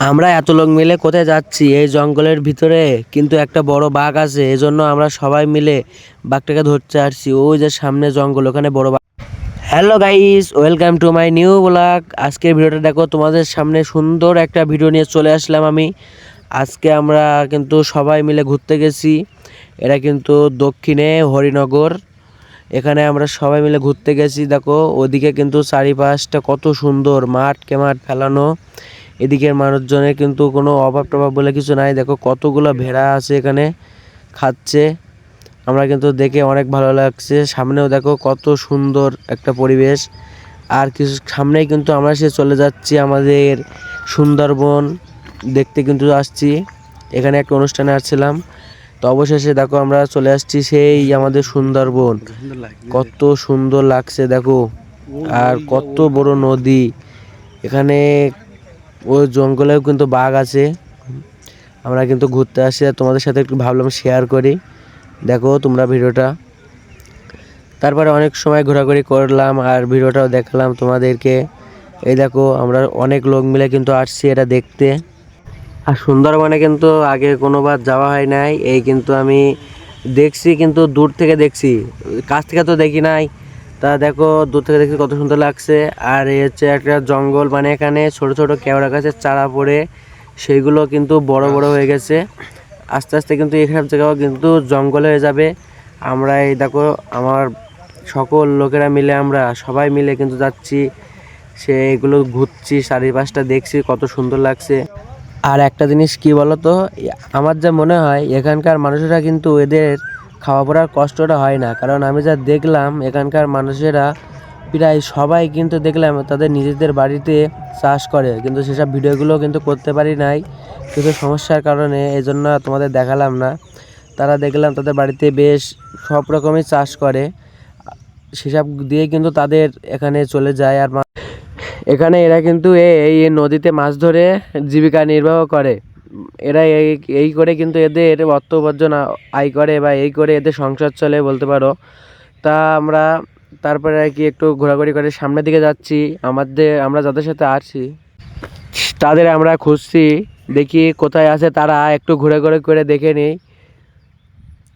আমরা এত লোক মিলে কোথায় যাচ্ছি? এই জঙ্গলের ভিতরে কিন্তু একটা বড় বাঘ আছে, এজন্য আমরা সবাই মিলে বাঘটাকে ধরতে আসছি। ওই যে সামনে জঙ্গল, ওখানে বড় বাঘ। Hello guys, welcome to my new blog. আজকের ভিডিওটা দেখো, তোমাদের সামনে সুন্দর একটা ভিডিও নিয়ে চলে আসলাম আমি। আজকে আমরা কিন্তু সবাই মিলে ঘুরতে গেছি। এটা কিন্তু দক্ষিণে হরিনগর। এখানে আমরা সবাই মিলে ঘুরতে গেছি। দেখো ওদিকে কিন্তু চারিপাশটা কত সুন্দর, মাঠ কেমাঠ ফেলানো। এদিকের মানুষজনের কিন্তু কোনো অভাব টভাব বলে কিছু নাই। দেখো কতগুলো ভেড়া আছে এখানে খাচ্ছে। আমরা কিন্তু দেখে অনেক ভালো লাগছে। সামনেও দেখো কত সুন্দর একটা পরিবেশ। আর কিছু সামনেই কিন্তু আমরা চলে যাচ্ছি আমাদের সুন্দরবন দেখতে কিন্তু আসছি। এখানে একটা অনুষ্ঠানে আসছিলাম, তো অবশেষে দেখো আমরা চলে আসছি সেই আমাদের সুন্দরবন। কত সুন্দর লাগছে দেখো, আর কত বড় নদী। এখানে ওই জঙ্গলেও কিন্তু বাঘ আছে। আমরা কিন্তু ঘুরতে আসি, আর তোমাদের সাথে একটু ভাবলাম শেয়ার করি। দেখো তোমরা ভিডিওটা। তারপরে অনেক সময় ঘোরাঘুরি করলাম আর ভিডিওটাও দেখালাম তোমাদেরকে। এই দেখো আমরা অনেক লোক মিলে কিন্তু আসছি এটা দেখতে। আর সুন্দরবনে কিন্তু আগে কোনোবার যাওয়া হয় নাই। এই কিন্তু আমি দেখছি, কিন্তু দূর থেকে দেখছি, কাছ থেকে তো দেখি নাই। তা দেখো দূর থেকে দেখছি কত সুন্দর লাগছে। আর এই হচ্ছে একটা জঙ্গল, মানে এখানে ছোট ছোট কেওড়া গাছের চারা পড়ে সেইগুলো কিন্তু বড় বড় হয়ে গেছে। আস্তে আস্তে কিন্তু এইসব জায়গাও কিন্তু জঙ্গল হয়ে যাবে। আমরা এই দেখো আমার সকল লোকেরা মিলে, আমরা সবাই মিলে কিন্তু যাচ্ছি, সেগুলো ঘুরছি, চারিপাশটা দেখছি, কত সুন্দর লাগছে। আর একটা জিনিস কি বলতো, আমার যা মনে হয় এখানকার মানুষেরা কিন্তু এদের খাওয়া পড়ার কষ্টটা হয় না। কারণ আমি যা দেখলাম এখানকার মানুষেরা প্রায় সবাই কিন্তু দেখলাম তাদের নিজেদের বাড়িতে চাষ করে, কিন্তু সেসব ভিডিওগুলো কিন্তু করতে পারি নাই কিছু সমস্যার কারণে, এই জন্য তোমাদের দেখালাম না। তারা দেখলাম তাদের বাড়িতে বেশ সব রকমই চাষ করে, সেসব দিয়ে কিন্তু তাদের এখানে চলে যায়। আর এখানে এরা কিন্তু এই নদীতে মাছ ধরে জীবিকা নির্বাহ করে। এরা এই এই করে কিন্তু এদের অর্থ উপার্জন আয় করে, বা এই করে এদের সংসার চলে বলতে পারো। তা আমরা তারপরে আর কি একটু ঘোরাঘুরি করে সামনের দিকে যাচ্ছি। আমরা যাদের সাথে আছি তাদের আমরা খুঁজছি, দেখি কোথায় আছে তারা, একটু ঘুরে ঘুরে করে দেখে নিই।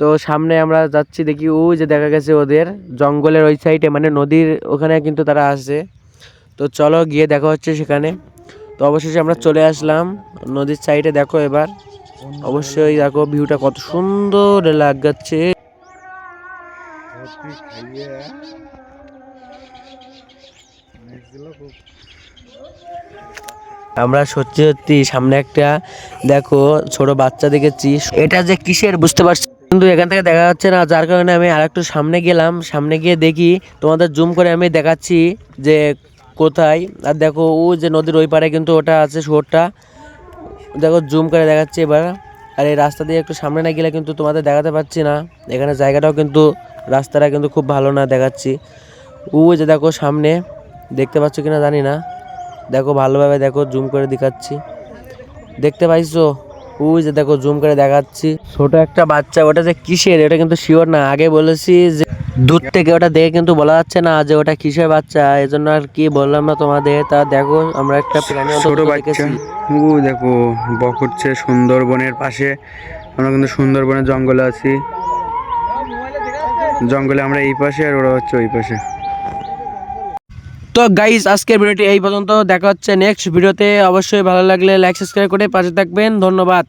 তো সামনে আমরা যাচ্ছি, দেখি ওই যে দেখা গেছে ওদের জঙ্গলের ওই সাইডে, মানে নদীর ওখানে কিন্তু তারা আছে। তো চলো গিয়ে দেখা হচ্ছে সেখানে। তো অবশেষে আমরা চলে আসলাম নদীর সাইডে। দেখো এবার অবশ্যই দেখো ভিউটা কত সুন্দর লাগাচ্ছে। আমরা সত্যি সত্যি সামনে একটা দেখো ছোট বাচ্চা দেখেছি, এটা যে কিসের বুঝতে পারছি, কিন্তু এখান থেকে দেখা যাচ্ছে না, যার কারণে আমি আর একটু সামনে গেলাম। সামনে গিয়ে দেখি, তোমাদের জুম করে আমি দেখাচ্ছি যে কোথায়। আর দেখো ও যে নদীর ওই পারে কিন্তু ওটা আছে শহরটা, দেখো জুম করে দেখাচ্ছি এবার। আর এই রাস্তা দিয়ে একটু সামনে না গেলে কিন্তু তোমাদের দেখাতে পারছি না। এখানে জায়গাটাও কিন্তু, রাস্তাটা কিন্তু খুব ভালো না দেখাচ্ছি। ওই যে দেখো সামনে, দেখতে পাচ্ছ কিনা জানি না, দেখো ভালোভাবে দেখো, জুম করে দেখাচ্ছি, দেখতে পাইছো? ওই যে দেখো জুম করে দেখাচ্ছি ছোট একটা বাচ্চা। ওটা যে কিসের এটা কিন্তু শিওর না, আগে বলেছি যে দূর থেকে ওটা দেখে কিন্তু বলা যাচ্ছে না যে ওটা কিসের বাচ্চা, এজন্য আর কি বললাম না তোমাদের। তা দেখো আমরা একটা প্রাণী ছোট বাচ্চা, ও দেখো বক হচ্ছে সুন্দরবনের পাশে। আমরা কিন্তু সুন্দরবনের জঙ্গলে আছি, জঙ্গলে আমরা এই পাশে আর ওরা হচ্ছে ওই পাশে। তো গাইস আজকের ভিডিওটি এই পর্যন্ত, দেখা হচ্ছে নেক্সট ভিডিওতে। অবশ্যই ভালো লাগলে লাইক সাবস্ক্রাইব করে পাশে থাকবেন। ধন্যবাদ।